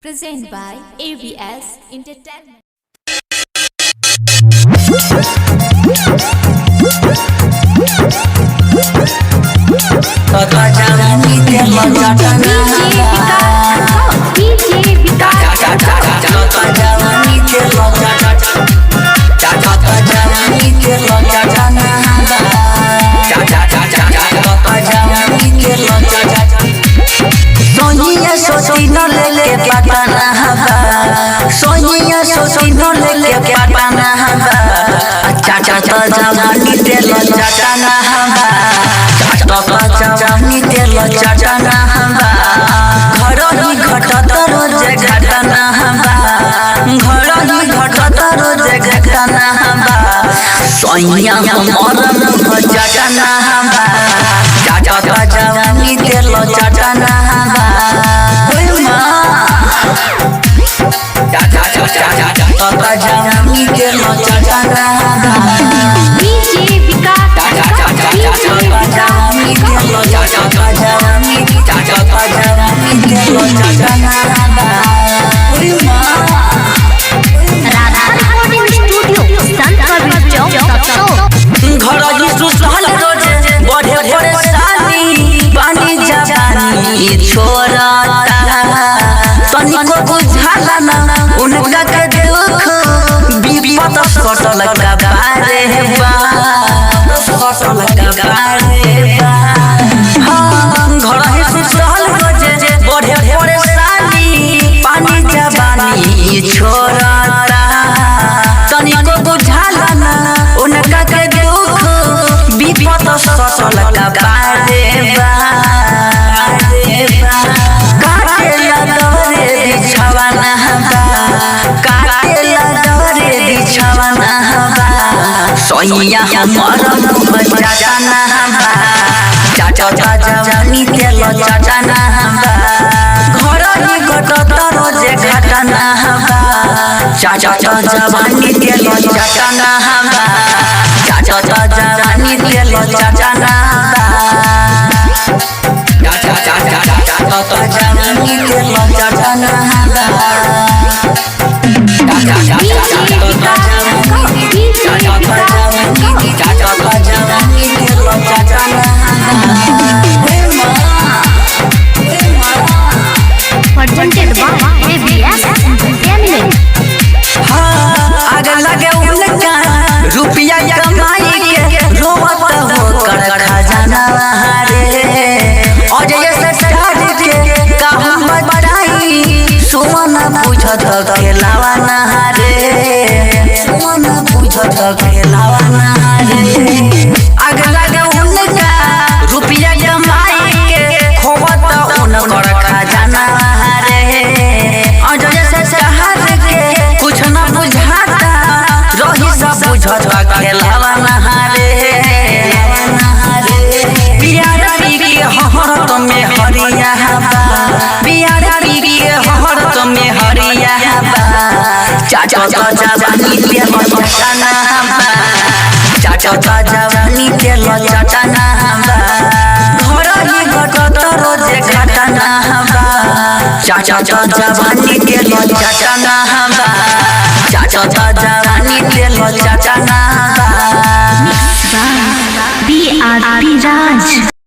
Presented by ABS Entertainment. Sonia सोची न लेके पटाना चाचा तो जवानी तेल चटाना चाचा तो जवानी तेल चटाना घर ही घटत रोज घटना घर ही घटत रोज घटना सोनिया मरम चटाना चाचा तो जवानी तेल चटाना Tata jawani telo chachana DJ Vikas Tata jawani telo chachana Radha Recording Studio Sant Kabir Chowk घर ही सुसहल रोजे बढ़े परेशानी पानी जवानी छोड़ता तनिको बुझाला ना उनका के दुख विपत कटल का बारे बा कटल का बारे बा घर ही सुसहल रोजे बढ़े परेशानी पानी जवानी छोड़ता तनिको बुझाला ना उनका के दुख विपत कटल का बारे बा सोनिया मरम चटाना चाचा जवानी तेल चटाना घर ही घटत रोज घटना चाचा जवानी तेल चटाना चाचा जवानी तेल चटाना चाचा जवानी तेल चटाना Presented by ABS Entertainment. आग लगे उनका रुपया कमाई के रोवत हो कर खजाना रे और ये सटार के कहूं बताई सोना पूछत खेलावा ना रे सोना पूछत खेलावा ना रे आग लगे उनका रुपया कमाई के खोवत उनकर खजाना रे और ये सटार के कुछ ना बुझाता रही सब बुझत खेलावा नहारे बियारी के हरत में हरिया बियारी के हरत में हरिया चाचा जवानी तेल चटाना चाचा जवानी तेल चटाना घर ही घटत रोज घटना चाचा जवानी तेल चटाना चाचा जवानी तेल चटाना BRP Raj